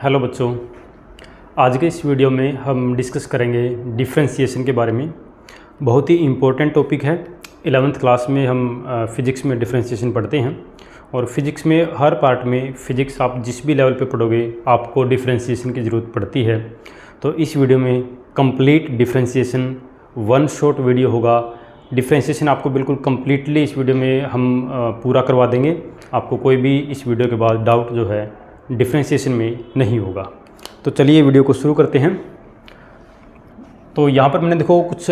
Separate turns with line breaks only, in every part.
Hello बच्चों, आज के इस वीडियो में हम डिस्कस करेंगे डिफरेंशिएशन के बारे में। बहुत ही इम्पोर्टेंट टॉपिक है। 11th क्लास में हम फ़िज़िक्स में डिफरेंशिएशन पढ़ते हैं और फिज़िक्स में हर पार्ट में फ़िज़िक्स आप जिस भी लेवल पे पढ़ोगे आपको डिफरेंशिएशन की ज़रूरत पड़ती है। तो इस वीडियो में complete differentiation one shot video होगा। डिफरेंशिएशन आपको बिल्कुल कम्प्लीटली इस वीडियो में हम पूरा करवा देंगे। आपको कोई भी इस वीडियो के बाद डाउट जो है डिफरेंशिएशन में नहीं होगा। तो चलिए वीडियो को शुरू करते हैं। तो यहाँ पर मैंने देखो कुछ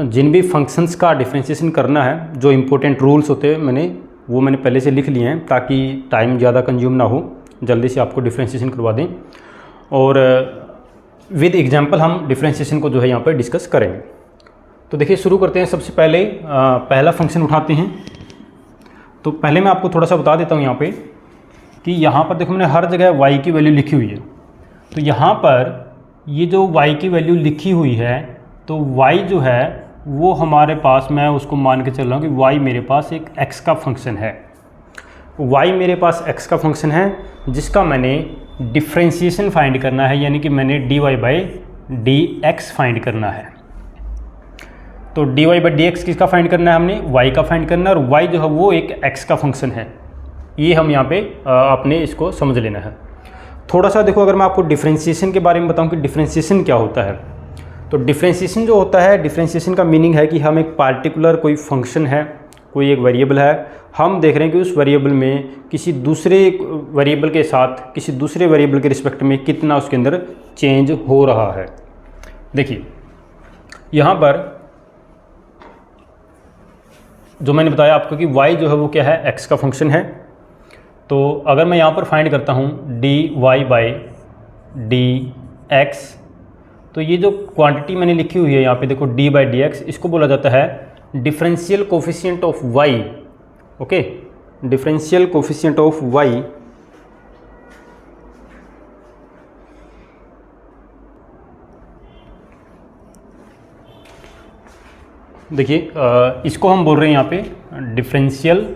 जिन भी फंक्शंस का डिफरेंशिएशन करना है, जो इम्पोर्टेंट रूल्स होते हैं मैंने पहले से लिख लिए हैं ताकि टाइम ज़्यादा कंज्यूम ना हो, जल्दी से आपको डिफरेंशिएशन करवा दें। और विद एग्जांपल हम डिफरेंशिएशन को जो है यहाँ पर डिस्कस करेंगे। तो देखिए शुरू करते हैं। सबसे पहले पहला फंक्शन उठाते हैं। तो पहले मैं आपको थोड़ा सा बता देता हूँ यहाँ पे कि यहाँ पर देखो मैंने हर जगह y की वैल्यू लिखी हुई है। तो यहाँ पर ये जो y की वैल्यू लिखी हुई है, तो y जो है वो हमारे पास, मैं उसको मान के चल रहा हूँ कि y मेरे पास एक x का फंक्शन है। y मेरे पास x का फंक्शन है जिसका मैंने डिफरेंशिएशन फाइंड करना है, यानी कि मैंने dy/dx फाइंड करना है। तो dy/dx किसका फाइंड करना है? हमने y का फाइंड करना है, और y जो है वो एक x का फंक्शन है। ये हम यहाँ पे आपने इसको समझ लेना है। थोड़ा सा देखो, अगर मैं आपको डिफरेंशिएशन के बारे में बताऊँ कि डिफरेंशिएशन क्या होता है, तो डिफरेंशिएशन जो होता है, डिफरेंशिएशन का मीनिंग है कि हम एक पार्टिकुलर कोई फंक्शन है, कोई एक वेरिएबल है, हम देख रहे हैं कि उस वेरिएबल में किसी दूसरे वेरिएबल के साथ किसी दूसरे वेरिएबल के रिस्पेक्ट में कितना उसके अंदर चेंज हो रहा है। देखिए यहाँ पर जो मैंने बताया आपको कि y जो है वो क्या है, x का फंक्शन है। तो अगर मैं यहाँ पर फाइंड करता हूँ dy/dx, तो ये जो क्वांटिटी मैंने लिखी हुई है यहाँ पे देखो d/dx, इसको बोला जाता है differential coefficient of y। Okay, differential coefficient of y देखिए इसको हम बोल रहे हैं यहाँ पे डिफरेंशियल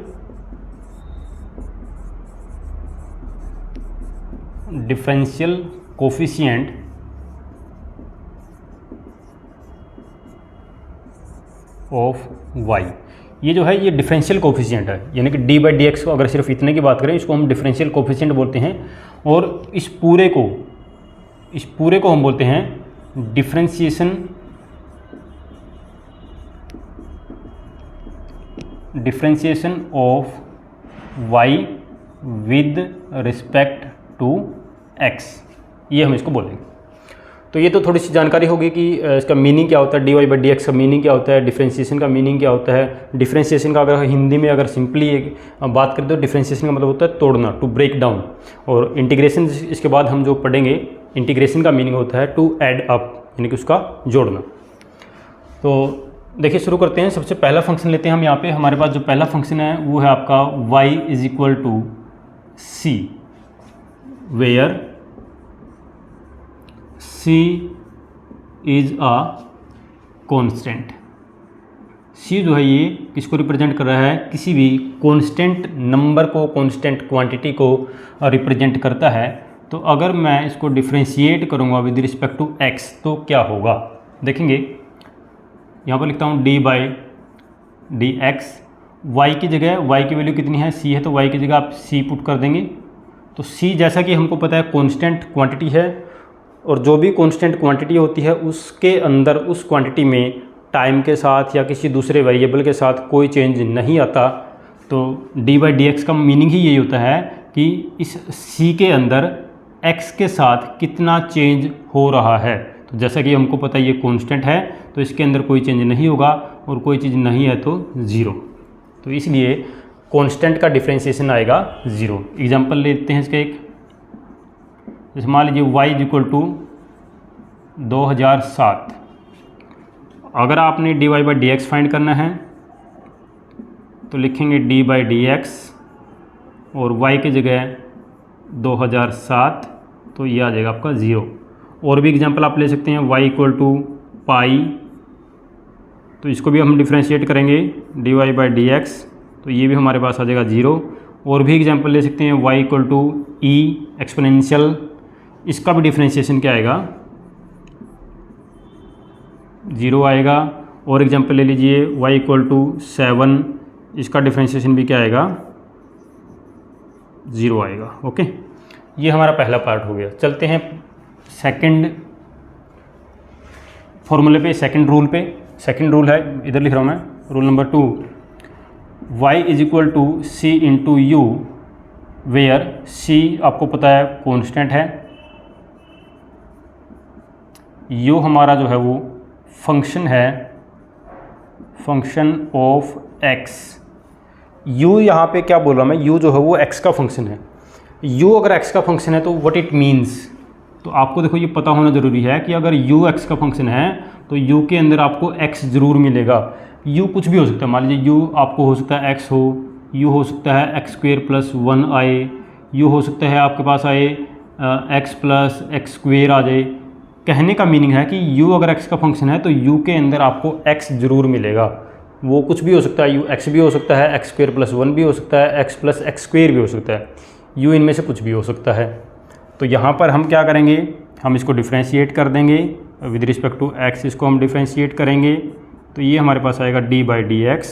कोफिशिएंट ऑफ y। ये जो है ये डिफरेंशियल कोफिशिएंट है, यानी कि d/dx को अगर सिर्फ इतने की बात करें, इसको हम डिफरेंशियल कोफिशिएंट बोलते हैं। और इस पूरे को हम बोलते हैं differentiation of y with respect to x, ये हम इसको बोलेंगे। तो ये तो थोड़ी सी जानकारी होगी कि इसका मीनिंग क्या होता है, dy/dx का मीनिंग क्या होता है, डिफरेंशिएशन का मीनिंग क्या होता है। डिफरेंशिएशन का अगर हिंदी में अगर सिंपली बात करें तो डिफरेंशिएशन का मतलब होता है तोड़ना, टू ब्रेक डाउन। और इंटीग्रेशन इसके बाद हम जो पढ़ेंगे, इंटीग्रेशन का मीनिंग होता है टू ऐड अप, यानी कि उसका जोड़ना। तो देखिए शुरू करते हैं। सबसे पहला फंक्शन लेते हैं हम। यहाँ पे हमारे पास जो पहला फंक्शन है वो है आपका y = c, where c is a constant. c जो है ये किसको रिप्रेजेंट कर रहा है? किसी भी कॉन्स्टेंट नंबर को, कॉन्स्टेंट क्वांटिटी को रिप्रेजेंट करता है। तो अगर मैं इसको डिफ्रेंशिएट करूँगा विद रिस्पेक्ट टू x तो क्या होगा, देखेंगे। यहाँ पर लिखता हूँ d/dx, y की जगह, y की वैल्यू कितनी है? c है, तो y की जगह आप c पुट कर देंगे। तो c जैसा कि हमको पता है कांस्टेंट क्वांटिटी है, और जो भी कांस्टेंट क्वांटिटी होती है उसके अंदर उस क्वांटिटी में टाइम के साथ या किसी दूसरे वेरिएबल के साथ कोई चेंज नहीं आता। तो d/dx का मीनिंग ही यही होता है कि इस c के अंदर x के साथ कितना चेंज हो रहा है। तो जैसा कि हमको पता है ये कांस्टेंट है, तो इसके अंदर कोई चेंज नहीं होगा, और कोई चीज़ नहीं है तो ज़ीरो। तो इसलिए कांस्टेंट का डिफरेंशिएशन आएगा 0। एग्जांपल लेते हैं इसका एक। जैसे मान लीजिए y = 2007। अगर आपने dy/dx फाइंड करना है तो लिखेंगे d/dx और y की जगह 2007, तो ये आ जाएगा आपका 0। और भी एग्जांपल आप ले सकते हैं, y = पाई, तो इसको भी हम डिफ्रेंशिएट करेंगे dy/dx, तो ये भी हमारे पास आ जाएगा 0। और भी एग्जांपल ले सकते हैं, y = e एक्सपोनेंशियल इसका भी डिफ्रेंशिएशन क्या आएगा, 0 आएगा। और एग्जांपल ले लीजिए y इक्वल टू 7, इसका डिफ्रेंशिएशन भी क्या आएगा, 0 आएगा। ओके, ये हमारा पहला पार्ट हो गया। चलते हैं सेकंड फॉर्मूले पे, सेकंड रूल पे। सेकंड रूल है, इधर लिख रहा हूँ मैं, rule number 2, y is equal to c into u, where c आपको पता है कॉन्स्टेंट है, u हमारा जो है वो फंक्शन है, फंक्शन ऑफ x। u यहाँ पे क्या बोल रहा मैं, u जो है वो x का फंक्शन है। u अगर x का फंक्शन है तो व्हाट इट मीन्स, तो आपको देखो ये पता होना ज़रूरी है कि अगर u x का फंक्शन है तो u के अंदर आपको x ज़रूर मिलेगा। u कुछ भी हो सकता है, मान लीजिए u आपको हो सकता है x हो, u हो सकता है x स्क्वेयर प्लस 1 आए, u हो सकता है आपके पास आए x प्लस एक्स स्क्वेयर आ जाए। कहने का मीनिंग है कि u अगर x का फंक्शन है तो u के अंदर आपको x ज़रूर मिलेगा। वो कुछ भी हो सकता है, u x भी हो सकता है, x स्क्वेयर प्लस 1 भी हो सकता है, x प्लस एक्स स्क्वेयर भी हो सकता है, u इनमें से कुछ भी हो सकता है। तो यहाँ पर हम क्या करेंगे, हम इसको डिफ्रेंशिएट कर देंगे विद रिस्पेक्ट टू x, इसको हम डिफ्रेंशिएट करेंगे तो ये हमारे पास आएगा d/dx,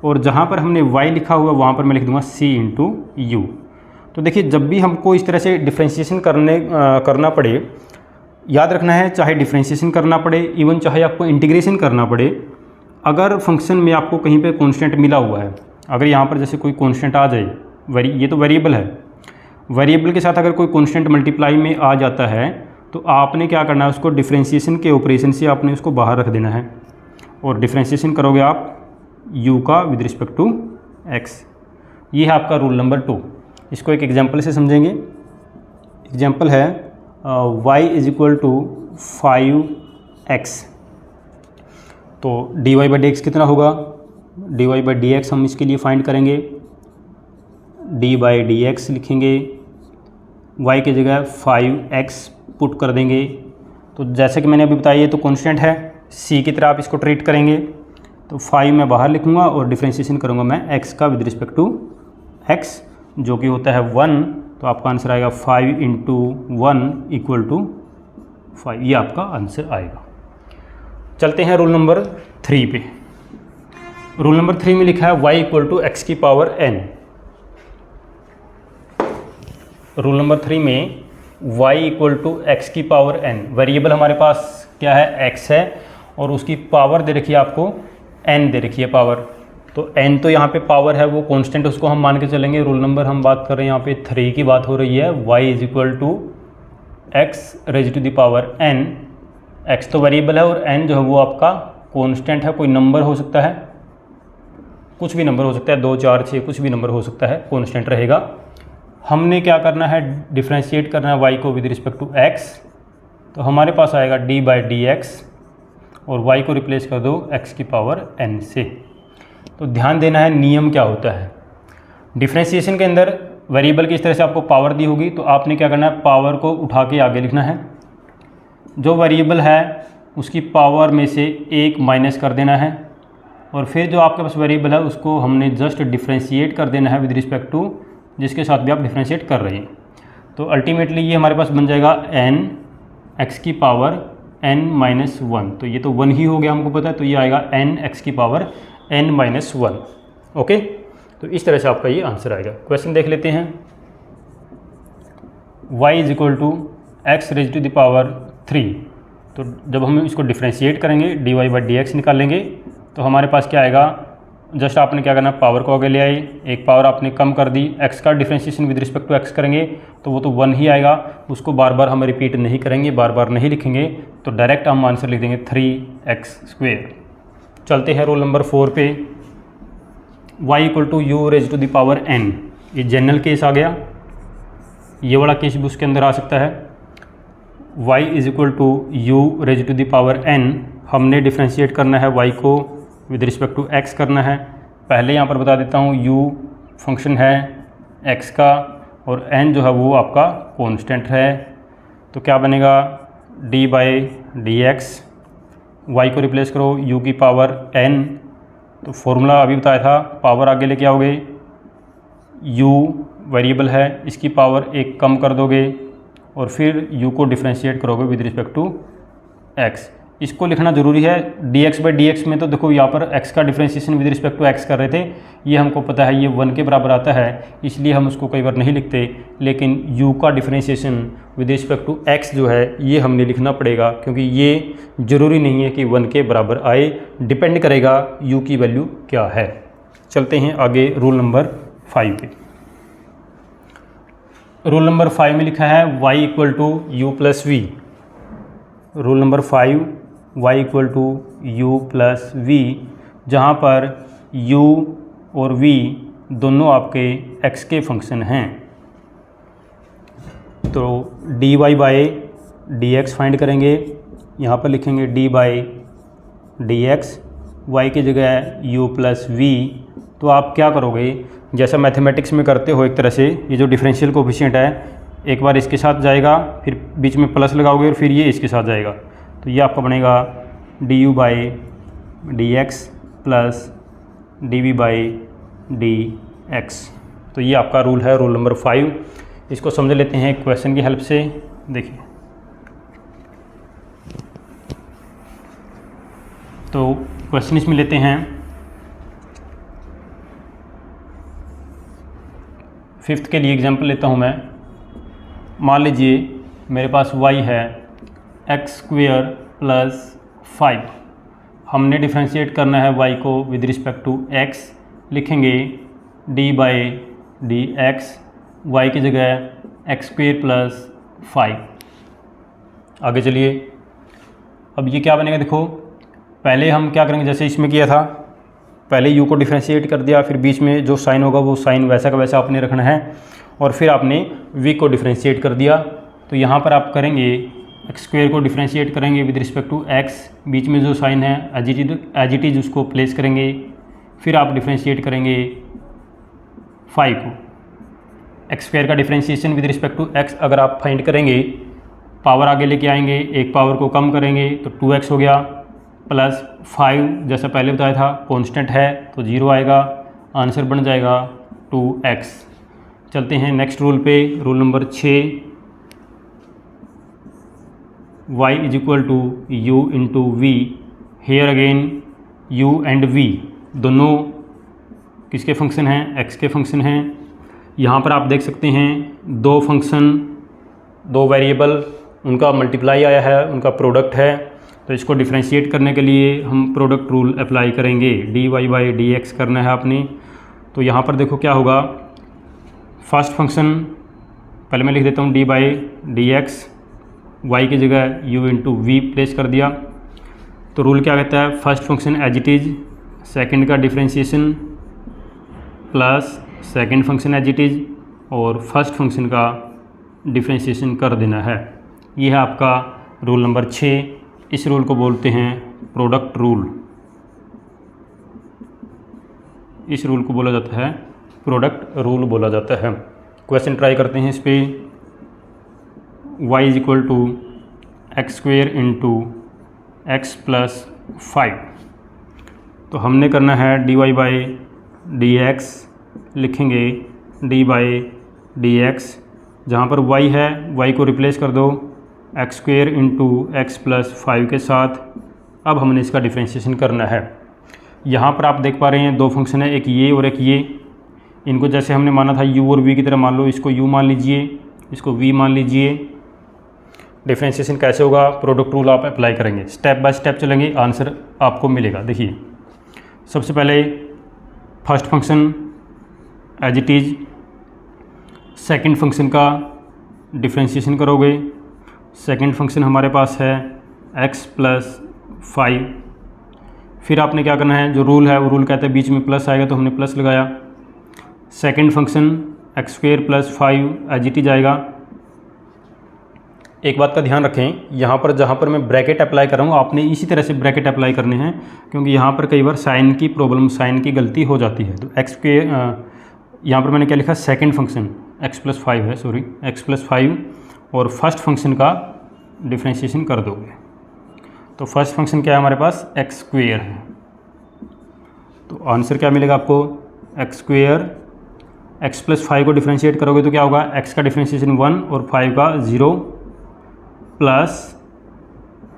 और जहाँ पर हमने y लिखा हुआ वहाँ पर मैं लिख दूँगा c इंटू यू। तो देखिए जब भी हमको इस तरह से डिफ्रेंशिएशन करना पड़े, याद रखना है चाहे डिफ्रेंशिएशन करना पड़े, इवन चाहे आपको इंटीग्रेशन करना पड़े, अगर फंक्शन में आपको कहीं पे कांस्टेंट मिला हुआ है, अगर यहाँ पर जैसे कोई कांस्टेंट आ जाए, ये तो वेरिएबल है, वेरिएबल के साथ अगर कोई कांस्टेंट मल्टीप्लाई में आ जाता है तो आपने क्या करना है, उसको डिफ्रेंशिएशन के ऑपरेशन से आपने उसको बाहर रख देना है और डिफ्रेंशिएशन करोगे आप u का विद रिस्पेक्ट टू x। ये है आपका रूल नंबर 2। इसको एक एग्जांपल से समझेंगे। एग्जांपल है y is equal to 5x, तो dy/dx कितना होगा, dy/dx हम इसके लिए फाइंड करेंगे, d/dx लिखेंगे, y की जगह 5x पुट कर देंगे। तो जैसे कि मैंने अभी बताया ये तो कांस्टेंट है, c की तरह आप इसको ट्रीट करेंगे, तो 5 मैं बाहर लिखूँगा और डिफ्रेंशिएशन करूँगा मैं x का विद रिस्पेक्ट टू x, जो कि होता है 1, तो आपका आंसर आएगा 5 इंटू 1 इक्वल टू 5, ये आपका आंसर आएगा। चलते हैं रूल नंबर 3 पे। रूल नंबर 3 में लिखा है y इक्वल टू एक्स की पावर n। रूल नंबर 3 में y इक्वल टू एक्स की पावर n, वेरिएबल हमारे पास क्या है, x है, और उसकी पावर दे रखी है आपको n दे रखी है पावर। तो n तो यहाँ पे पावर है, वो कांस्टेंट, उसको हम मान के चलेंगे। रूल नंबर हम बात कर रहे हैं यहाँ पे 3 की बात हो रही है, y is equal to x raise to the power n। x तो वेरिएबल है और n जो है वो आपका कांस्टेंट है, कोई नंबर हो सकता है, कुछ भी नंबर हो सकता है, 2 4 6 कुछ भी नंबर हो सकता है, कांस्टेंट रहेगा। हमने क्या करना है, डिफ्रेंशिएट करना है y को विद रिस्पेक्ट टू x, तो हमारे पास आएगा d/dx और y को रिप्लेस कर दो x की पावर n से। तो ध्यान देना है नियम क्या होता है, डिफ्रेंशिएशन के अंदर वेरिएबल की इस तरह से आपको पावर दी होगी तो आपने क्या करना है, पावर को उठा के आगे लिखना है, जो वेरिएबल है उसकी पावर में से 1 माइनस कर देना है, और फिर जो आपके पास वेरिएबल है उसको हमने जस्ट डिफ्रेंशिएट कर देना है विद रिस्पेक्ट टू जिसके साथ भी आप डिफ्रेंशिएट कर रहे हैं। तो अल्टीमेटली ये हमारे पास बन जाएगा n x की पावर n-1, तो ये तो 1 ही हो गया हमको पता है, तो ये आएगा n x की पावर n-1। ओके, तो इस तरह से आपका ये आंसर आएगा। क्वेश्चन देख लेते हैं, y is equal to x raise to the power 3, तो जब हम इसको डिफ्रेंशिएट करेंगे dy/dx निकालेंगे तो हमारे पास क्या आएगा, जस्ट आपने क्या करना, पावर को आगे ले आए, एक पावर आपने कम कर दी, x का differentiation with respect to x करेंगे तो वो तो 1 ही आएगा, उसको बार बार हम रिपीट नहीं करेंगे, बार बार नहीं लिखेंगे, तो डायरेक्ट हम आंसर लिख देंगे 3x²। चलते हैं रोल नंबर 4 पे, y equal to u raise to the power n, ये जनरल केस आ गया, ये वाला केस भी उसके अंदर आ सकता है। y is equal to u raise to the power n, हमने डिफ्रेंशिएट करना है y को विद रिस्पेक्ट टू x करना है। पहले यहाँ पर बता देता हूँ u फंक्शन है x का और n जो है वो आपका कांस्टेंट है, तो क्या बनेगा d/dx, y को रिप्लेस करो u की पावर n, तो फॉर्मूला अभी बताया था, पावर आगे लेके आओगे, u वेरिएबल है इसकी पावर 1 कम कर दोगे और फिर u को डिफ्रेंशिएट करोगे विद रिस्पेक्ट टू x। इसको लिखना ज़रूरी है। dx/dx में तो देखो यहाँ पर x का differentiation with respect to x कर रहे थे, ये हमको पता है ये 1 के बराबर आता है, इसलिए हम उसको कई बार नहीं लिखते। लेकिन u का differentiation with respect to x जो है ये हमने लिखना पड़ेगा, क्योंकि ये ज़रूरी नहीं है कि 1 के बराबर आए, डिपेंड करेगा u की वैल्यू क्या है। चलते हैं आगे रूल नंबर 5 पे। रूल नंबर 5 में लिखा है y = u + v। Rule number 5 y = u + v, जहाँ पर u और v दोनों आपके x के फंक्शन हैं। तो dy/dx फाइंड करेंगे, यहाँ पर लिखेंगे d/dx, y की जगह u + v। तो आप क्या करोगे, जैसा मैथमेटिक्स में करते हो एक तरह से, ये जो डिफरेंशियल कोफिशिएंट है एक बार इसके साथ जाएगा, फिर बीच में प्लस लगाओगे और फिर ये इसके साथ जाएगा, तो ये आपका बनेगा du/dx + dv/dx। तो ये आपका रूल है, रूल नंबर 5। इसको समझ लेते हैं क्वेश्चन की हेल्प से। देखिए, तो क्वेश्चन इसमें लेते हैं 5th के लिए एग्जांपल लेता हूँ मैं। मान लीजिए मेरे पास y है x² + 5। हमने डिफ्रेंशिएट करना है y को विद रिस्पेक्ट टू x, लिखेंगे d/dx, y की जगह x² + 5। आगे चलिए, अब ये क्या बनेगा, देखो पहले हम क्या करेंगे, जैसे इसमें किया था, पहले u को डिफ्रेंशिएट कर दिया, फिर बीच में जो साइन होगा वो साइन वैसा का वैसा आपने रखना है, और फिर आपने v को डिफ्रेंशिएट कर दिया। तो यहाँ पर आप करेंगे x² को डिफ्रेंशिएट करेंगे विद रिस्पेक्ट टू x, बीच में जो साइन है एज इट इज उसको प्लेस करेंगे, फिर आप डिफ्रेंशिएट करेंगे 5 को। x² का differentiation with respect to x अगर आप फाइंड करेंगे, पावर आगे लेके आएंगे, एक पावर को कम करेंगे तो 2x हो गया, प्लस 5 जैसा पहले बताया था कांस्टेंट है तो 0 आएगा, आंसर बन जाएगा 2x। चलते हैं नेक्स्ट रूल पे, rule number 6। y = u × v। Here again u and v दोनों किसके फंक्शन हैं, x के फंक्शन हैं। यहाँ पर आप देख सकते हैं दो फंक्शन, दो वेरिएबल, उनका मल्टीप्लाई आया है, उनका प्रोडक्ट है। तो इसको डिफ्रेंशिएट करने के लिए हम प्रोडक्ट रूल अप्लाई करेंगे, dy/dx करना है आपने। तो यहाँ पर देखो क्या होगा, फर्स्ट फंक्शन पहले मैं लिख देता हूँ d/dx, y की जगह u × v प्लेस कर दिया। तो रूल क्या कहता है, first function as it is, second का differentiation plus second function as it is, और फर्स्ट फंक्शन का डिफ्रेंशिएशन कर देना है। ये है आपका रूल नंबर 6। इस रूल को बोलते हैं प्रोडक्ट रूल। इस रूल को बोला जाता है प्रोडक्ट रूल बोला जाता है। क्वेश्चन ट्राई करते हैं इस पे। y = x² × x + 5। तो हमने करना है dy/dx, लिखेंगे d/dx, जहाँ पर y है y को रिप्लेस कर दो x² × x + 5 के साथ। अब हमने इसका डिफ्रेंशिएशन करना है। यहाँ पर आप देख पा रहे हैं दो फंक्शन है, एक ये और एक ये। इनको जैसे हमने माना था u और v की तरह मान लो, इसको u मान लीजिए, इसको v मान लीजिए। डिफ्रेंशिएशन कैसे होगा, प्रोडक्ट रूल आप अप्लाई करेंगे, स्टेप बाय स्टेप चलेंगे, आंसर आपको मिलेगा। देखिए, सबसे पहले first function as it is, second function का डिफ्रेंशिएशन करोगे। सेकंड फंक्शन हमारे पास है x + 5। फिर आपने क्या करना है, जो रूल है वो रूल कहता है बीच में प्लस आएगा तो हमने प्लस लगाया। Second function x² + 5 as it is आएगा। एक बात का ध्यान रखें, यहाँ पर जहाँ पर मैं ब्रैकेट अप्लाई कर रहा हूँ आपने इसी तरह से ब्रैकेट अप्लाई करने हैं, क्योंकि यहाँ पर कई बार साइन की प्रॉब्लम, साइन की गलती हो जाती है। तो x के यहाँ पर मैंने क्या लिखा, सेकंड फंक्शन x + 5 है, सॉरी x + 5, और फर्स्ट फंक्शन का डिफ्रेंशिएशन कर दोगे। तो फर्स्ट फंक्शन क्या है हमारे पास, x² है। तो आंसर क्या मिलेगा आपको, x² x प्लस 5 को डिफ्रेंशिएट करोगे तो क्या होगा, x का डिफ्रेंशिएशन 1 और 5 का 0 प्लस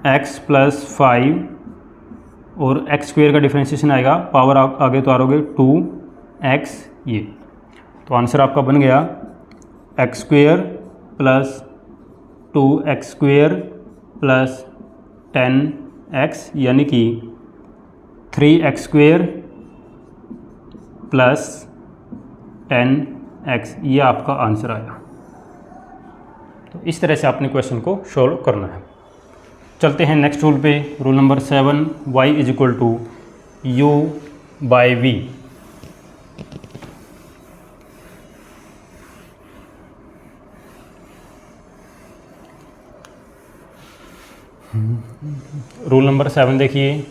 x प्लस 5 और x स्क्वेयर का डिफ्रेंशिएशन आएगा, पावर आगे तो आरोगे 2x। ये तो आंसर आपका बन गया x square plus 2x square plus 10x, यानी कि 3x स्क्वेयर प्लस 10x, ये आपका आंसर आया। तो इस तरह से आपने क्वेश्चन को सॉल्व करना है। चलते हैं नेक्स्ट रूल पे, rule number 7, y is equal to u by v। Rule number 7 देखिए,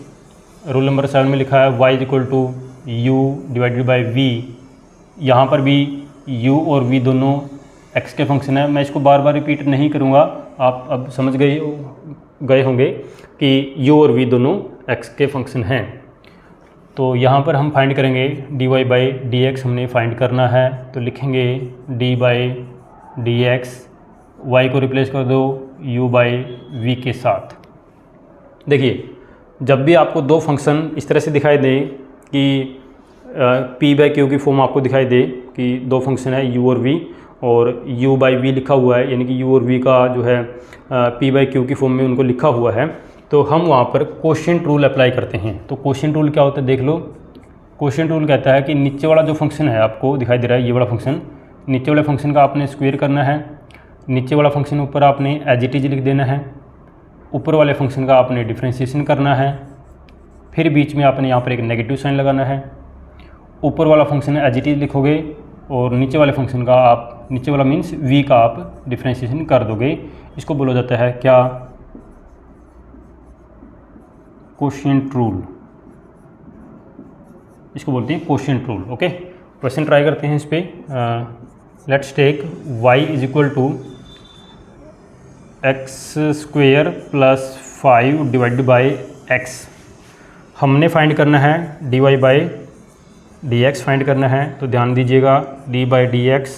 रूल नंबर 7 में लिखा है y is equal to u divided by v। यहाँ पर भी u और v दोनों x के फंक्शन है। मैं इसको बार बार रिपीट नहीं करूँगा, आप अब समझ गए होंगे कि u और v दोनों x के फंक्शन हैं। तो यहाँ पर हम फाइंड करेंगे dy बाई डी एक्स, हमने फाइंड करना है। तो लिखेंगे d by d x, y को रिप्लेस कर दो u बाई v के साथ। देखिए, जब भी आपको दो फंक्शन इस तरह से दिखाई दें कि p बाई क्यू की फॉर्म आपको दिखाई दे कि दो फंक्शन है u और v, और u बाई v लिखा हुआ है, यानी कि u और v का जो है p बाई क्यू की फॉर्म में उनको लिखा हुआ है, तो हम वहाँ पर कोशेंट रूल अप्लाई करते हैं। तो कोशेंट रूल क्या होता है देख लो। कोशेंट रूल कहता है कि नीचे वाला जो फंक्शन है आपको दिखाई दे रहा है, ये वाला फंक्शन, नीचे वाले फंक्शन का आपने स्क्वायर करना है, नीचे वाला फंक्शन ऊपर आपने एज इट इज लिख देना है, ऊपर वाले फंक्शन का आपने डिफ्रेंशिएशन करना है, फिर बीच में आपने यहाँ पर एक नेगेटिव साइन लगाना है, ऊपर वाला फंक्शन एज इट इज लिखोगे और नीचे वाले फंक्शन का आप, नीचे वाला मीन्स v का आप डिफ्रेंशिएशन कर दोगे। इसको बोला जाता है क्या, कोशेंट रूल, इसको बोलते हैं quotient rule. Okay, question try करते हैं इस पे। Let's take y is equal to x square plus 5 divided by x। हमने फाइंड करना है dy by d x find करना है। तो ध्यान दीजिएगा, d बाई डी एक्स,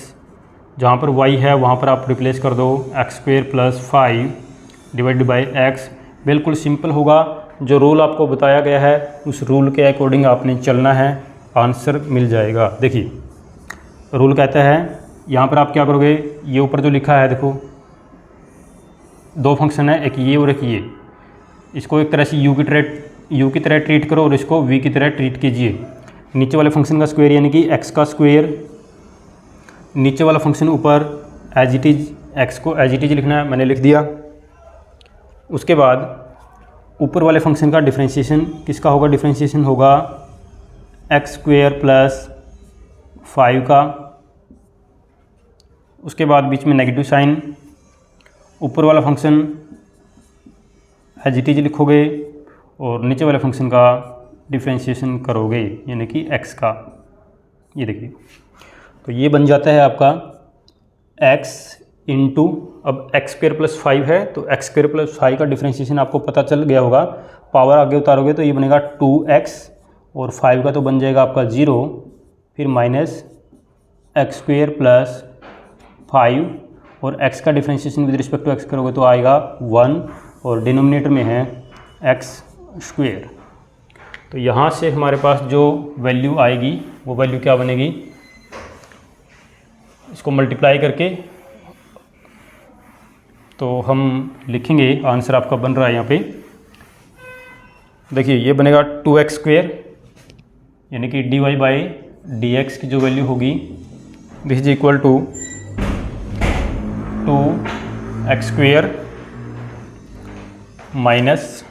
जहाँ पर y है वहाँ पर आप रिप्लेस कर दो x square plus 5 divided by x। बिल्कुल सिंपल होगा, जो रूल आपको बताया गया है उस रूल के अकॉर्डिंग आपने चलना है, आंसर मिल जाएगा। देखिए, रूल कहता है यहाँ पर आप क्या करोगे, ये ऊपर जो लिखा है देखो, दो फंक्शन है, एक ये और एक ये, इसको एक तरह से u की तरह ट्रीट करो और इसको v की तरह ट्रीट कीजिए। नीचे वाले फंक्शन का स्क्वायर यानी कि x का स्क्वायर, नीचे वाला फंक्शन ऊपर एज इट इज, x को एज इट इज लिखना है, मैंने लिख दिया। उसके बाद ऊपर वाले फंक्शन का डिफ्रेंशिएशन किसका होगा, डिफ्रेंशिएशन होगा एक्स स्क्वायर प्लस 5 का। उसके बाद बीच में नेगेटिव साइन, ऊपर वाला फंक्शन एज इट इज लिखोगे और नीचे वाले फंक्शन का डिफ्रेंशिएशन करोगे यानी कि x का। ये देखिए, तो ये बन जाता है आपका x इंटू, अब एक्स स्क्वायर प्लस 5 है तो एक्स स्क्वायर प्लस 5 का डिफ्रेंशिएशन आपको पता चल गया होगा, पावर आगे उतारोगे तो ये बनेगा 2x और 5 का तो बन जाएगा आपका 0, फिर माइनस एक्स स्क्वायर प्लस 5 और x का differentiation with respect to x करोगे तो आएगा 1 और डिनोमिनेटर में है एक्स स्क्वायर। तो यहाँ से हमारे पास जो वैल्यू आएगी वो वैल्यू क्या बनेगी, इसको मल्टीप्लाई करके तो हम लिखेंगे, आंसर आपका बन रहा है यहाँ पे। देखिए, ये बनेगा 2x स्क्वायर यानी कि dy बाई डी एक्स की जो वैल्यू होगी, this is equal to 2x square minus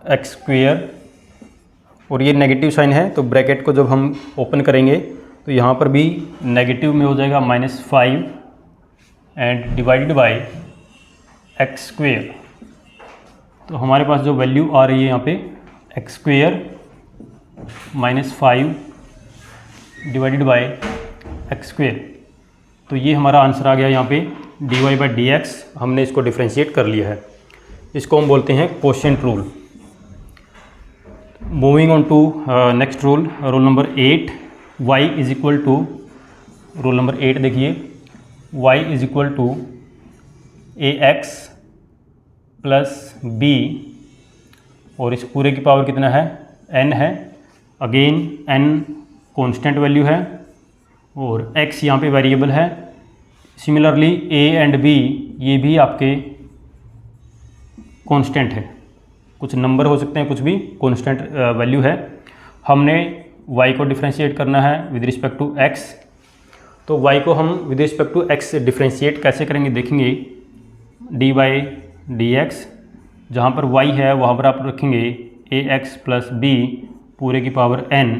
x square, और ये नेगेटिव साइन है तो ब्रैकेट को जब हम ओपन करेंगे तो यहाँ पर भी नेगेटिव में हो जाएगा -5 and divided by x square. तो हमारे पास जो वैल्यू आ रही है यहाँ पे x square -5 divided by x square, तो ये हमारा आंसर आ गया यहाँ पे dy बाई डी एक्स। हमने इसको डिफ्रेंशिएट कर लिया है, इसको हम बोलते हैं quotient rule. Moving on to next rule, rule number 8, y is equal to rule number 8 देखिए, y is equal to ax plus b, और इस पूरे की पावर कितना है, n है। अगेन n कांस्टेंट वैल्यू है और x यहाँ पे वेरिएबल है। सिमिलरली a एंड b ये भी आपके कांस्टेंट है, कुछ नंबर हो सकते हैं, कुछ भी कांस्टेंट वैल्यू है। हमने y को डिफ्रेंशिएट करना है विद रिस्पेक्ट टू x, तो y को हम with respect to x differentiate कैसे करेंगे देखेंगे। dy dx, जहाँ पर y है वहाँ पर आप रखेंगे ax प्लस b पूरे की पावर n।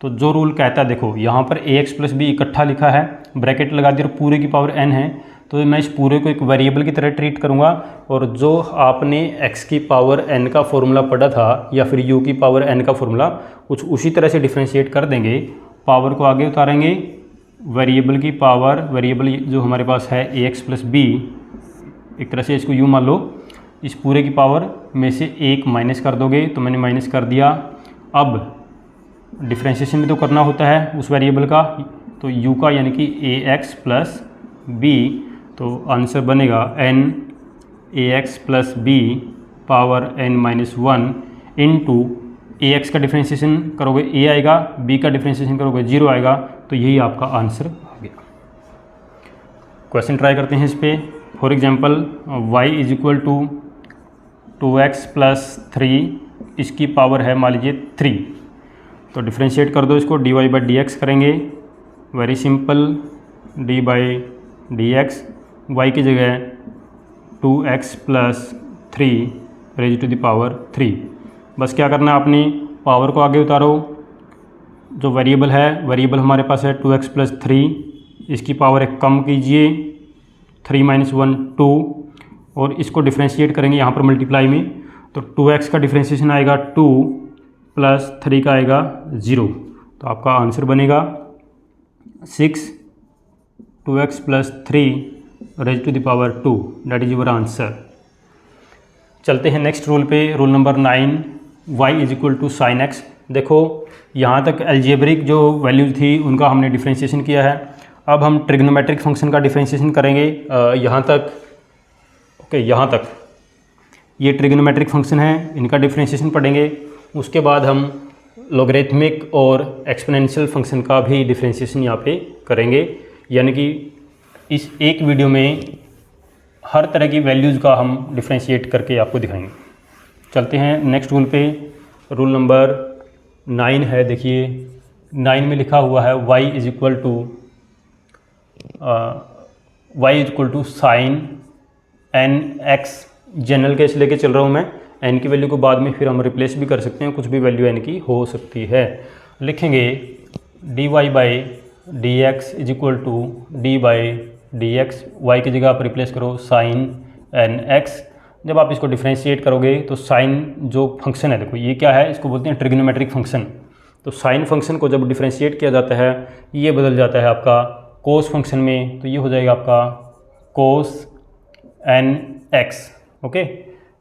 तो जो रूल कहता है, देखो यहाँ पर ax प्लस b इकट्ठा लिखा है, ब्रैकेट लगा दिया और पूरे की पावर n है, तो मैं इस पूरे को एक वेरिएबल की तरह ट्रीट करूँगा। और जो आपने x की पावर n का फॉर्मूला पढ़ा था या फिर u की पावर n का फॉर्मूला, कुछ उसी तरह से डिफ्रेंशिएट कर देंगे। पावर को आगे उतारेंगे, वेरिएबल की पावर, वेरिएबल जो हमारे पास है ax प्लस b, एक तरह से इसको u मान लो, इस पूरे की पावर में से एक माइनस कर दोगे, तो मैंने माइनस कर दिया। अब डिफ्रेंशिएशन भी तो करना होता है उस वेरिएबल का, तो u का यानी कि ax प्लस b, तो आंसर बनेगा n ax plus b power n minus 1 into ax का डिफ्रेंशिएशन करोगे a आएगा, b का डिफ्रेंशिएशन करोगे 0 आएगा, तो यही आपका आंसर आ गया। क्वेश्चन ट्राई करते हैं इस पर। For example y is equal to 2x plus 3, इसकी पावर है मान लीजिए 3, तो डिफ्रेंशिएट कर दो इसको, dy बाई डी एक्स करेंगे। Very simple, d by d x, y की जगह 2x plus 3 raise to the power 3। बस क्या करना है, अपनी पावर को आगे उतारो, जो वेरिएबल है, वेरिएबल हमारे पास है 2x प्लस 3, इसकी पावर एक कम कीजिए, 3 माइनस 1 2, और इसको डिफ्रेंशिएट करेंगे यहाँ पर मल्टीप्लाई में, तो 2x का डिफ्रेंशिएशन आएगा 2 प्लस 3 का आएगा 0, तो आपका आंसर बनेगा 6 2x plus 3 raise to the power 2, that is your answer. चलते हैं नेक्स्ट रूल पे, rule number 9, y is equal to sine x. देखो यहाँ तक अलजेब्रिक जो वैल्यूज थी उनका हमने डिफ्रेंशिएशन किया है, अब हम ट्रिग्नोमेट्रिक फंक्शन का डिफ्रेंशिएशन करेंगे। यहाँ तक ओके, यहाँ तक ये ट्रिग्नोमेट्रिक फंक्शन है, इनका डिफ्रेंशिएशन पढ़ेंगे। उसके बाद हम लॉगरिथमिक और एक्सपोनेंशियल फंक्शन का भी डिफ्रेंशिएशन यहाँ पे करेंगे, यानी कि इस एक वीडियो में हर तरह की वैल्यूज़ का हम डिफ्रेंशिएट करके आपको दिखाएंगे। चलते हैं नेक्स्ट रूल पे, रूल नंबर 9 है। देखिए 9 में लिखा हुआ है y is equal to sine n x. General case लेके चल रहा हूँ मैं, n की वैल्यू को बाद में फिर हम रिप्लेस भी कर सकते हैं, कुछ भी वैल्यू n की हो सकती है। लिखेंगे dy by d x is equal to d by d x, y की जगह आप रिप्लेस करो साइन एन एक्स। जब आप इसको डिफ्रेंशिएट करोगे तो साइन जो फंक्शन है, देखो ये क्या है, इसको बोलते हैं ट्रिग्नोमेट्रिक फंक्शन। तो साइन फंक्शन को जब डिफ्रेंशिएट किया जाता है ये बदल जाता है आपका कोस फंक्शन में, तो ये हो जाएगा आपका कोस एन एक्स। ओके,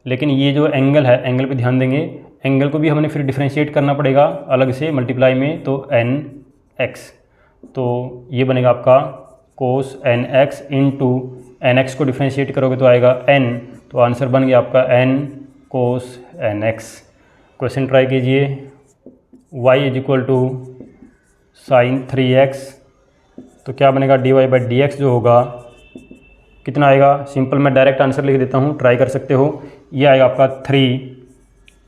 लेकिन ये जो एंगल है, एंगल पे ध्यान देंगे, एंगल को भी हमने फिर डिफ्रेंशिएट करना पड़ेगा अलग से मल्टीप्लाई में, तो एन एक्स, तो ये बनेगा आपका cos n x into n x को डिफ्रेंशिएट करोगे तो आएगा n, तो आंसर बन गया आपका n cos n x. Question try कीजिए, y is equal to sine 3x, तो क्या बनेगा dy बाई डी एक्स जो होगा कितना आएगा, सिंपल मैं डायरेक्ट आंसर लिख देता हूँ, ट्राई कर सकते हो। ये आएगा आपका 3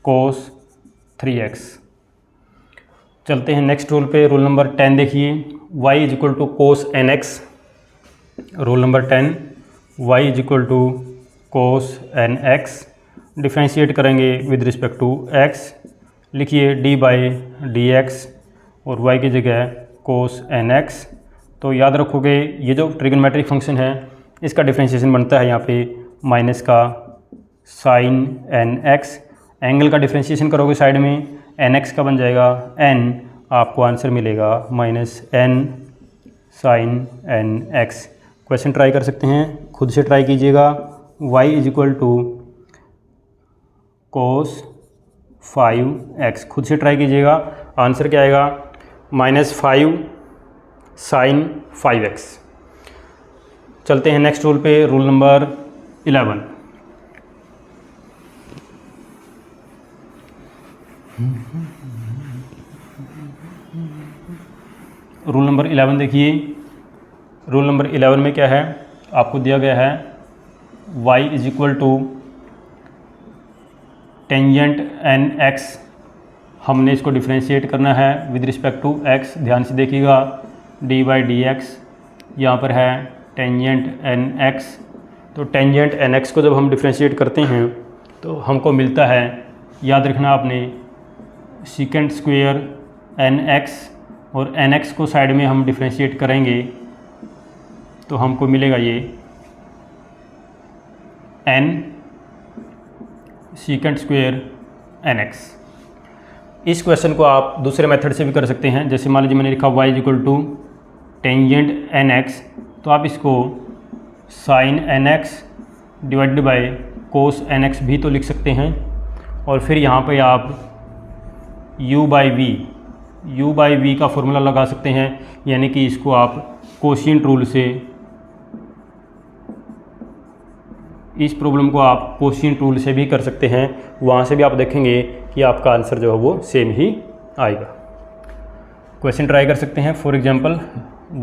कोस 3x। चलते हैं नेक्स्ट रूल पे, रूल नंबर 10 देखिए, y is equal to cos n x. Rule number 10, y is equal to cos n x, differentiate करेंगे विद रिस्पेक्ट टू x। लिखिए डी बाई डी एक्स और y की जगह कोस n x. तो याद रखोगे ये जो ट्रिग्नोमेट्रिक फंक्शन है इसका डिफ्रेंशिएशन बनता है यहाँ पे माइनस का साइन एन एक्स, एंगल का डिफ्रेंशिएशन करोगे साइड में एन एक्स का बन जाएगा n, आपको आंसर मिलेगा minus n sine n x. Question try कर सकते हैं, खुद से ट्राई कीजिएगा। y is equal to cos 5x, खुद से ट्राई कीजिएगा, आंसर क्या आएगा, -5 साइन 5x। चलते हैं नेक्स्ट रूल पे, रूल नंबर 11। रूल नंबर 11 देखिए, रूल नंबर 11 में क्या है, आपको दिया गया है y is equal to tangent n x. हमने इसको डिफ्रेंशिएट करना है विद रिस्पेक्ट टू x। ध्यान से देखिएगा, डी बाई डी एक्स, यहाँ पर है टेंजेंट एन एक्स। तो टेंजेंट एन एक्स को जब हम डिफ्रेंशिएट करते हैं तो हमको मिलता है, याद रखना आपने, सीकेंट स्क्वेयर एन एक्स, और एन एक्स को साइड में हम डिफ्रेंशिएट करेंगे तो हमको मिलेगा ये n secant square n x. इस क्वेश्चन को आप दूसरे मेथड से भी कर सकते हैं। जैसे मान लीजिए मैंने लिखा y is equal to tangent n x, तो आप इसको sine n x divided by cos n x भी तो लिख सकते हैं। और फिर यहाँ पे आप u बाई वी का फॉर्मूला लगा सकते हैं, यानी कि इसको आप कोशिएंट रूल से, इस प्रॉब्लम को आप कोशिएंट रूल से भी कर सकते हैं। वहाँ से भी आप देखेंगे कि आपका आंसर जो है वो सेम ही आएगा। क्वेश्चन ट्राई कर सकते हैं। For example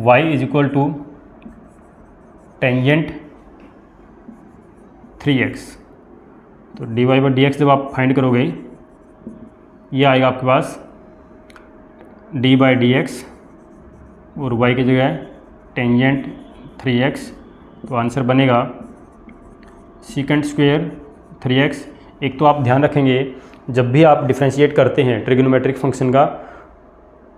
y is equal to tangent 3x, तो dy बाई डी एक्स जब आप फाइंड करोगे ये आएगा आपके पास d बाई डी एक्स और y की जगह टेंजेंट 3x, तो आंसर बनेगा सीकेंट स्क्वेयर 3x। एक तो आप ध्यान रखेंगे, जब भी आप डिफ्रेंशिएट करते हैं ट्रिग्नोमेट्रिक फंक्शन का,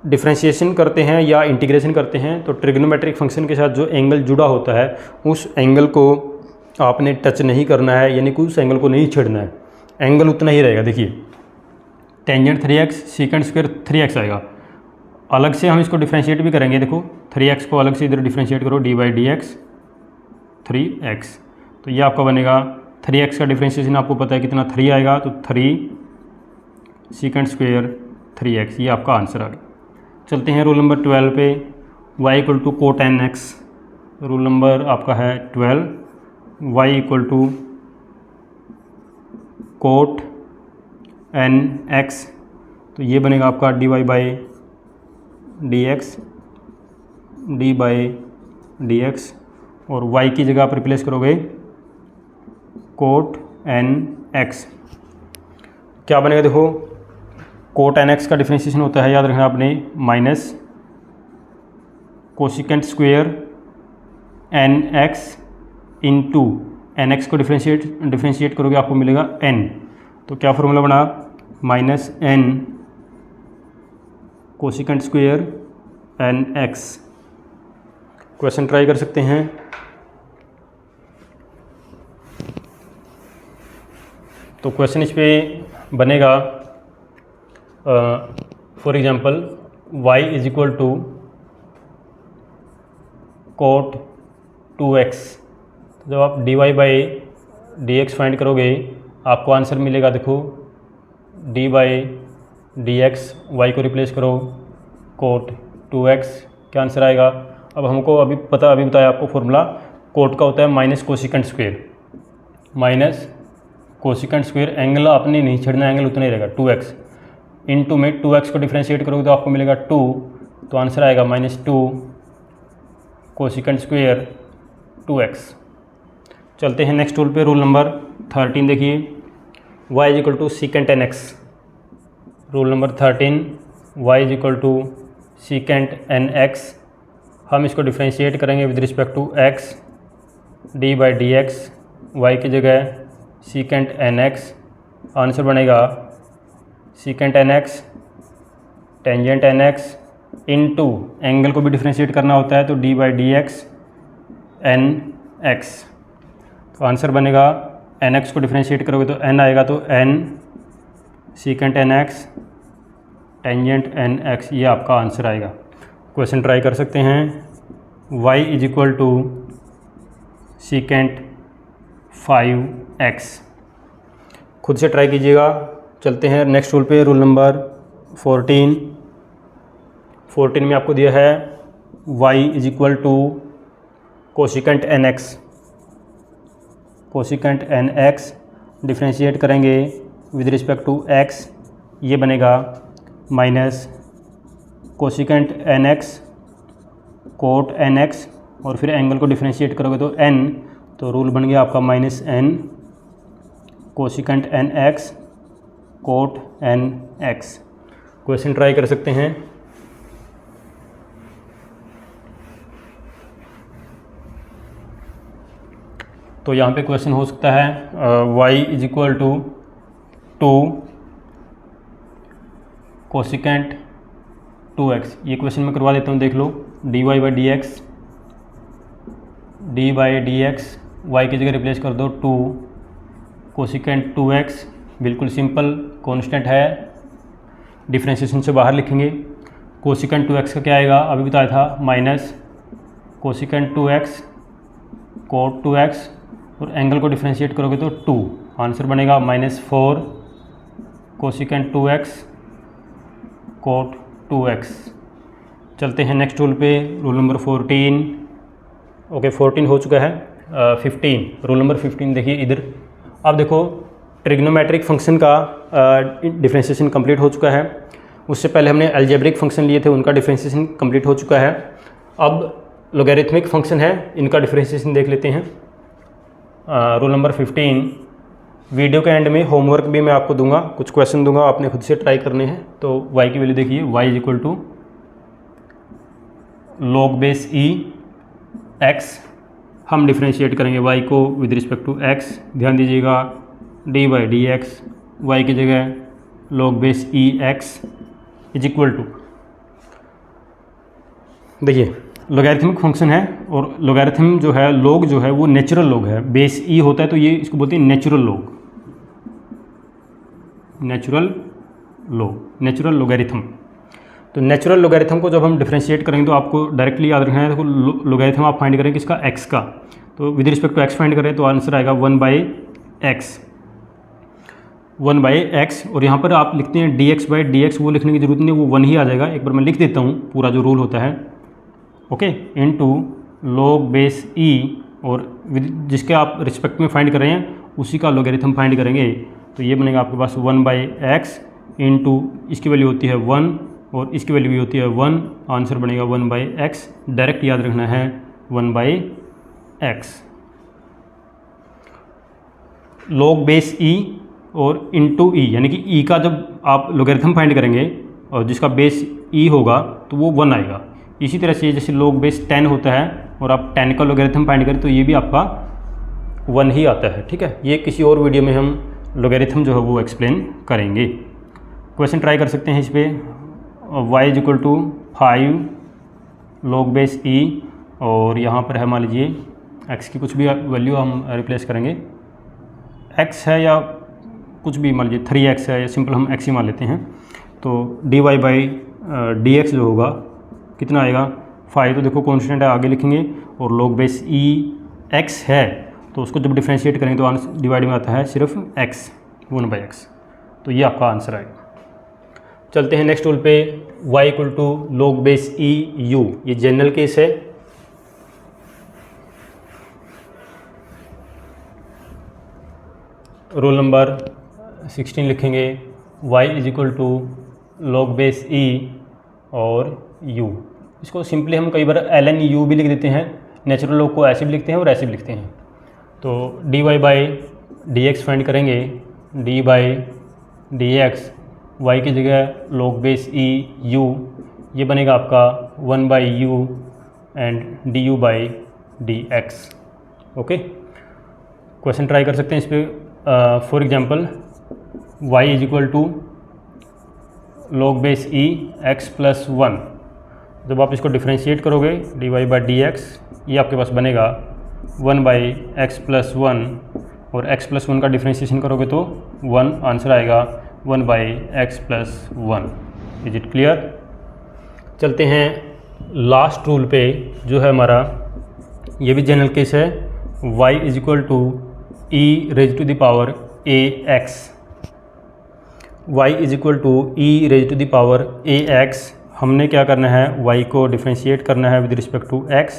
डिफ्रेंशिएशन करते हैं या इंटीग्रेशन करते हैं, तो ट्रिग्नोमेट्रिक फंक्शन के साथ जो एंगल जुड़ा होता है उस एंगल को आपने टच नहीं करना है, यानी कि उस एंगल को नहीं छेड़ना है। एंगल उतना ही रहेगा। देखिए tangent 3x secant square 3x आएगा। अलग से हम इसको डिफ्रेंशिएट भी करेंगे। देखो 3x को अलग से इधर डिफ्रेंशिएट करो, D by d x 3x, तो ये आपका बनेगा 3x का डिफ्रेंशिएशन आपको पता है कितना 3 आएगा, तो 3 सीकेंट स्क्वेयर 3x, ये आपका आंसर आ गया। चलते हैं रूल नंबर 12 पे, y equal to cot n x. Rule number आपका है 12, y equal to cot n x, तो ये बनेगा आपका d y by d x, d by d x, और y की जगह आप रिप्लेस करोगे कोट एन एक्स। क्या बनेगा, देखो कोट एन एक्स का डिफ्रेंशिएशन होता है, याद रखना आपने, minus cosecant square n x into n x को डिफ्रेंशिएट करोगे आपको मिलेगा n। तो क्या फॉर्मूला बना, minus n cosecant square n x. Question try कर सकते हैं। तो क्वेश्चन इस पे बनेगा, for example y is equal to cot 2x। जब आप dy by d x find करोगे आपको आंसर मिलेगा, देखो d by d x, Y को रिप्लेस करो कोट 2x, क्या आंसर आएगा। अब हमको अभी बताया आपको फॉर्मूला कोट का होता है minus cosecant square, minus cosecant square, angle आपने नहीं छेड़ना, एंगल उतना ही रहेगा 2x, इनटू में 2x को डिफ्रेंशिएट करोगे तो आपको मिलेगा 2, तो आंसर आएगा -2 कोसिकेंट स्क्वेयर 2x। चलते हैं नेक्स्ट रूल पे, रूल नंबर 13 देखिए, y is equal to secant n x. Rule number 13, y is equal to secant n x. हम इसको डिफ्रेंशिएट करेंगे with respect to x, d by d x, y की जगह secant n x, answer बनेगा secant n x tangent n x into angle को भी differentiate करना होता है, तो d by d x n x, तो आंसर बनेगा एन एक्स को डिफ्रेंशिएट करोगे तो n आएगा, तो n secant n x tangent n x, ये आपका आंसर आएगा। क्वेश्चन ट्राई कर सकते हैं। y is equal to secant 5x, खुद से ट्राई कीजिएगा। चलते हैं नेक्स्ट रूल पे, रूल नंबर 14 में आपको दिया है y is equal to cosecant n x, cosecant n x differentiate करेंगे विद रिस्पेक्ट टू x, ये बनेगा minus cosecant n x cot n x, और फिर एंगल को डिफ्रेंशिएट करोगे तो n, तो रूल बन गया आपका minus n cosecant n x cot n x. Question try कर सकते हैं। तो यहाँ पे क्वेश्चन हो सकता है y is equal to 2 cosecant 2x। ये क्वेश्चन मैं करवा देता हूँ, देख लो। dy by d x, d by d x y की जगह रिप्लेस कर दो 2 कोशिकेंट 2x, बिल्कुल सिंपल, कांस्टेंट है, डिफ्रेंशिएशन से बाहर लिखेंगे। कोशिकेंट 2x का क्या आएगा, अभी बताया था, minus cosecant 2x coat 2x, और एंगल को डिफ्रेंशिएट करोगे तो 2, आंसर बनेगा -4 कोशिकेंट 2x कोट 2x। चलते हैं नेक्स्ट रूल पे, रूल नंबर 14। ओके 14 हो चुका है। 15, रूल नंबर 15 देखिए इधर। अब देखो ट्रिग्नोमेट्रिक फंक्शन का डिफ्रेंशिएशन कंप्लीट हो चुका है। उससे पहले हमने अलजेब्रिक फंक्शन लिए थे, उनका डिफ्रेंशिएशन कंप्लीट हो चुका है। अब लोगैरिथमिक फंक्शन है, इनका डिफ्रेंशिएशन देख लेते हैं। रूल नंबर 15, वीडियो के एंड में होमवर्क भी मैं आपको दूंगा, कुछ क्वेश्चन दूंगा, आपने खुद से ट्राई करने हैं। तो y की वैल्यू देखिए, y is equal to log base e x, हम डिफ्रेंशिएट करेंगे y को विद रिस्पेक्ट टू x, ध्यान दीजिएगा, d by d x, y की जगह log base e x is equal to, देखिए लोगैरिथमिक फंक्शन है, और लोगैरिथम जो है, लॉग जो है वो नेचुरल लॉग है, बेस ई होता है, तो ये इसको बोलते हैं natural log, natural log, natural logarithm. तो नेचुरल लोगैरिथम को जब हम डिफ्रेंशिएट करेंगे तो आपको डायरेक्टली याद रखना है, देखो लोगैरिथम आप फाइंड करें किसका, x का, तो with respect to x find करें तो आंसर आएगा 1/x, 1/x। और यहाँ पर आप लिखते हैं dx/dx, वो लिखने की जरूरत नहीं, वो 1 ही आ जाएगा। एक बार मैं लिख देता हूँ पूरा जो रूल होता है, okay, into log base e, और जिसके आप रिस्पेक्ट में फाइंड कर रहे हैं उसी का लोगैरिथम फाइंड करेंगे, तो ये बनेगा आपके पास 1/x इनटू, इसकी वैल्यू होती है 1 और इसकी वैल्यू भी होती है 1, आंसर बनेगा 1/x। डायरेक्ट याद रखना है 1/x। log बेस e और इनटू e, यानी कि e का जब आप लोगैरिथम फाइंड करेंगे और जिसका बेस e होगा तो वो 1 आएगा। इसी तरह से जैसे log बेस 10 होता है और आप 10 का लोगैरिथम फाइंड करें तो ये भी आपका 1 ही आता है, ठीक है। ये किसी और वीडियो में हम लोगैरिथम जो है वो एक्सप्लेन करेंगे। क्वेश्चन ट्राई कर सकते हैं इस पर। y is equal to 5 log base e, और यहाँ पर है मान लीजिए x की कुछ भी वैल्यू हम रिप्लेस करेंगे, x है या कुछ भी मान लीजिए 3x है, या सिंपल हम x ही मान लेते हैं। तो dy बाई डी एक्स जो होगा कितना आएगा, 5, तो देखो कॉन्स्टेंट है, आगे लिखेंगे, और log बेस e x है तो उसको जब डिफ्रेंशिएट करेंगे तो आंसर डिवाइड में आता है सिर्फ x, 1/x, तो ये आपका आंसर आएगा। चलते हैं नेक्स्ट रूल पे, y equal to log base e u, ये जनरल केस है। रूल नंबर 16 लिखेंगे, y is equal to log base e और u, इसको सिंपली हम कई बार ln u भी लिख देते हैं, नेचुरल लॉग को ऐसे भी लिखते हैं और ऐसे भी लिखते हैं। तो dy by d x find करेंगे, d by d x, y की जगह log बेस e u, ये बनेगा आपका 1/u and du by d x. Okay, question try कर सकते हैं इस पर। For example y is equal to log base e x plus 1, जब आप इसको डिफ्रेंशिएट करोगे dy बाई डी एक्स, ये आपके पास बनेगा 1/x प्लस 1, और x प्लस 1 का डिफ्रेंशिएशन करोगे तो 1, आंसर आएगा 1/x plus 1। Is it clear? चलते हैं लास्ट रूल पे, जो है हमारा, ये भी जनरल केस है, y is equal to e raise to the power ax, y is equal to e raise to the power ax। हमने क्या करना है, y को डिफ्रेंशिएट करना है विद रिस्पेक्ट टू x।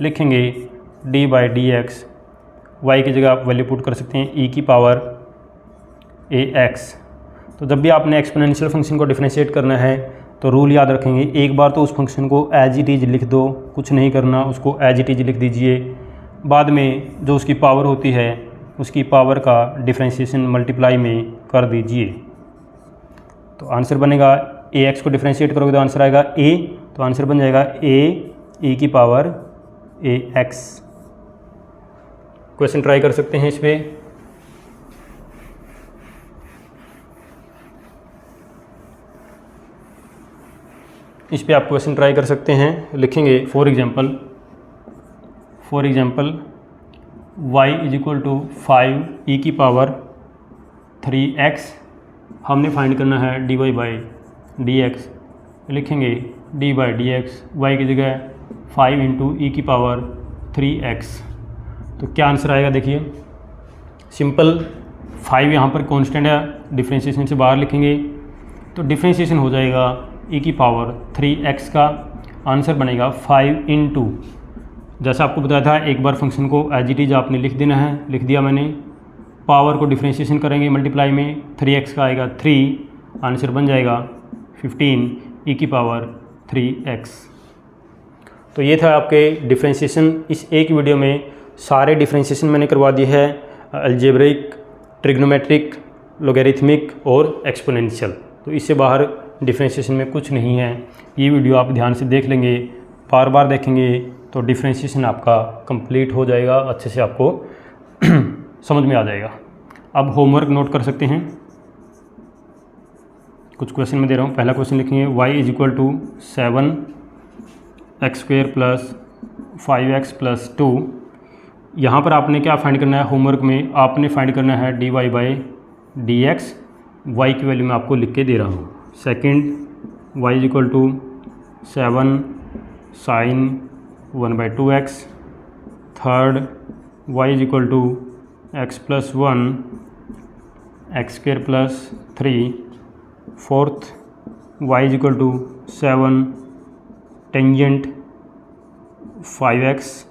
लिखेंगे d/dx, y की जगह आप वैल्यू पुट कर सकते हैं e की पावर ax। तो जब भी आपने एक्सपोनेंशियल फंक्शन को डिफ्रेंशिएट करना है तो रूल याद रखेंगे, एक बार तो उस फंक्शन को एज इट इज़ लिख दो, कुछ नहीं करना, उसको एज इट इज़ लिख दीजिए। बाद में जो उसकी पावर होती है उसकी पावर का डिफ्रेंशिएशन मल्टीप्लाई में कर दीजिए। तो आंसर बनेगा ax को डिफ्रेंशिएट करोगे तो आंसर आएगा a, तो आंसर बन जाएगा a e की पावर ax। क्वेश्चन ट्राई कर सकते हैं इस पर। आप क्वेश्चन ट्राई कर सकते हैं। लिखेंगे for example y is equal to 5 e की पावर 3x। हमने फाइंड करना है dy/dx। लिखेंगे d/dx, y की जगह 5 इंटू e की पावर 3x। तो क्या आंसर आएगा देखिए, सिंपल 5 यहाँ पर कांस्टेंट है, डिफ्रेंशिएशन से बाहर लिखेंगे तो डिफ्रेंशिएशन हो जाएगा e की पावर 3x का। आंसर बनेगा 5 इंटू, जैसा आपको बताया था एक बार फंक्शन को एज इट इज आपने लिख देना है, लिख दिया मैंने। पावर को डिफ्रेंशिएशन करेंगे मल्टीप्लाई में, 3x का आएगा 3, आंसर बन जाएगा 15 e की पावर 3x। तो ये था आपके डिफ्रेंशिएशन। इस एक वीडियो में सारे डिफ्रेंशिएशन मैंने करवा दिए है, अलजेब्रिक, ट्रिग्नोमेट्रिक, लोगैरिथमिक और एक्सपोनेंशियल। तो इससे बाहर डिफ्रेंशिएशन में कुछ नहीं है। ये वीडियो आप ध्यान से देख लेंगे, बार बार देखेंगे तो डिफ्रेंशिएशन आपका कंप्लीट हो जाएगा, अच्छे से आपको समझ में आ जाएगा। अब होमवर्क नोट कर सकते हैं, कुछ क्वेश्चन मैं दे रहा हूँ। पहला क्वेश्चन लिखेंगे y is equal to 7x² plus 5x plus 2। यहाँ पर आपने क्या फाइंड करना है, होमवर्क में आपने फाइंड करना है dy/dx। y की वैल्यू मैं आपको लिख के दे रहा हूँ। Second y is equal to 7 sin 1/2x। Third y is equal to x plus 1 x² plus 3। Fourth y is equal to 7 tangent 5x।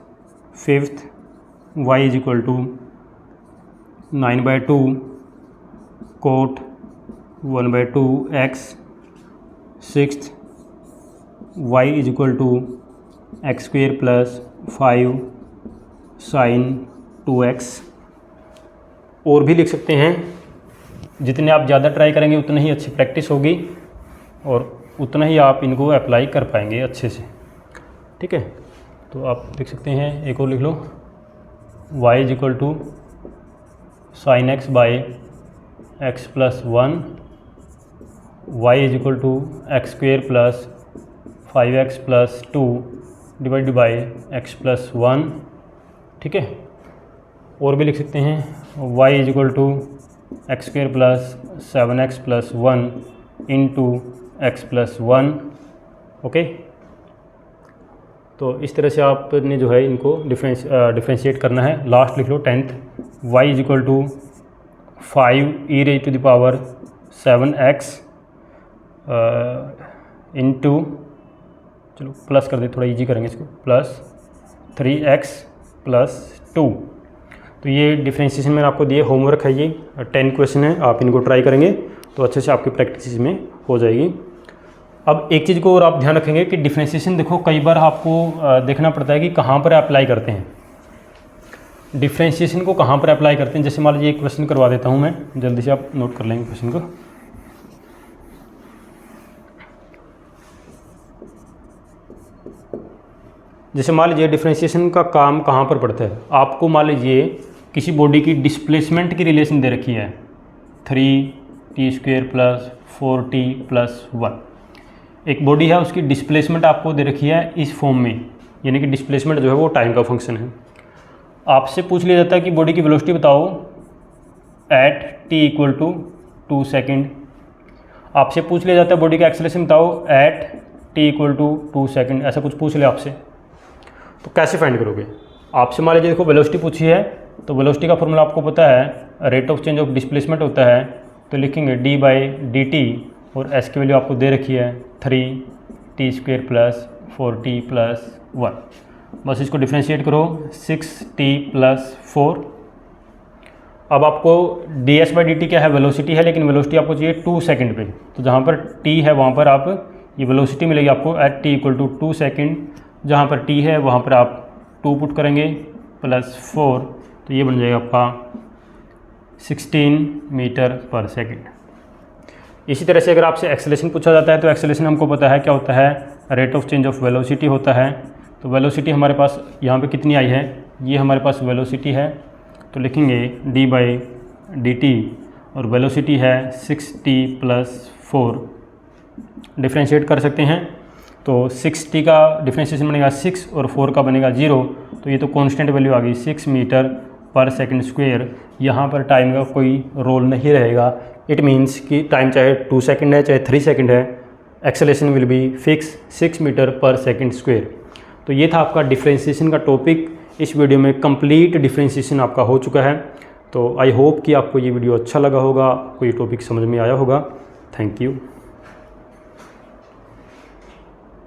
Fifth y is equal to 9/2 cot 1/2x। Sixth y is equal to x² plus 5 sin 2x। और भी लिख सकते हैं, जितने आप ज़्यादा try करेंगे उतना ही अच्छी प्रैक्टिस होगी और उतना ही आप इनको अप्लाई कर पाएंगे अच्छे से। ठीक है, तो आप लिख सकते हैं, एक और लिख लो, y is equal to sin x by x plus 1, y is equal to x² plus 5x plus 2 divide by x plus 1। ठीक है, और भी लिख सकते हैं, y is equal to x² plus 7x plus 1 into x plus 1। Okay, तो इस तरह से आपने जो है इनको डिफ्रेंशिएट करना है। लास्ट लिख लो 10th, y is equal to 5 e raise to the power 7x into, चलो प्लस कर दे, थोड़ा इजी करेंगे इसको, प्लस 3x प्लस 2। तो ये डिफ्रेंशिएशन मैंने आपको दिए, होमवर्क है ये, 10 क्वेश्चन है, आप इनको ट्राई करेंगे तो अच्छे से आपकी प्रैक्टिस में हो जाएगी। अब एक चीज़ को और आप ध्यान रखेंगे कि डिफ्रेंशिएशन देखो कई बार आपको देखना पड़ता है कि कहाँ पर अप्लाई करते हैं, डिफ्रेंशिएशन को कहाँ पर अप्लाई करते हैं। जैसे मान लीजिए एक क्वेश्चन करवा देता हूँ मैं, जल्दी से आप नोट कर लेंगे क्वेश्चन को। जैसे मान लीजिए डिफ्रेंशिएशन का काम कहाँ पर पड़ता है, आपको मान लीजिए किसी बॉडी की डिस्प्लेसमेंट की रिलेशन दे रखी है 3t² प्लस 4t प्लस 1। एक बॉडी है, उसकी डिस्प्लेसमेंट आपको दे रखी है इस फॉर्म में, यानी कि डिस्प्लेसमेंट जो है वो टाइम का फंक्शन है। आपसे पूछ लिया जाता है कि बॉडी की वेलोसिटी बताओ at t equal to 2 second. आपसे पूछ लिया जाता है बॉडी का एक्सेलरेशन बताओ at t equal to 2 second, ऐसा कुछ पूछ लिया आपसे, तो कैसे फाइंड करोगे। आपसे मान लीजिए देखो वेलोसिटी पूछी है, तो वेलोसिटी का फॉर्मूला आपको पता है, rate of change of displacement होता है, तो लिखेंगे d/dt और s की वैल्यू आपको दे रखी है 3 t² प्लस 4t प्लस 1। बस इसको डिफ्रेंशिएट करो, 6t प्लस 4। अब आपको ds/dt क्या है, वेलोसिटी है, लेकिन वेलोसिटी आपको चाहिए 2 सेकंड पे। तो जहाँ पर t है वहाँ पर आप ये वेलोसिटी मिलेगी आपको एट t = 2 सेकंड। जहाँ पर t है वहाँ पर आप 2 पुट करेंगे प्लस 4, तो ये बन जाएगा आपका 16 मीटर पर सेकंड। इसी तरह से अगर आपसे एक्सेलरेशन पूछा जाता है तो एक्सेलरेशन हमको पता है क्या होता है, rate of change of velocity होता है। तो वेलोसिटी हमारे पास यहाँ पे कितनी आई है, ये हमारे पास वेलोसिटी है, तो लिखेंगे d/dt और वेलोसिटी है 6t प्लस 4। डिफ्रेंशिएट कर सकते हैं, तो 6t का डिफ्रेंशिएशन बनेगा 6 और 4 का बनेगा 0, तो ये तो कांस्टेंट वैल्यू आ गई 6 मीटर पर सेकंड स्क्वायर। यहाँ पर टाइम का कोई रोल नहीं रहेगा। इट मीन्स कि टाइम चाहे 2 सेकंड है चाहे 3 सेकंड है, acceleration will be fix 6 metre पर सेकंड स्क्वायर। तो ये था आपका डिफ्रेंशिएशन का टॉपिक। इस वीडियो में कंप्लीट डिफ्रेंशिएशन आपका हो चुका है। तो आई होप कि आपको ये वीडियो अच्छा लगा होगा, आपको ये टॉपिक समझ में आया होगा। Thank you.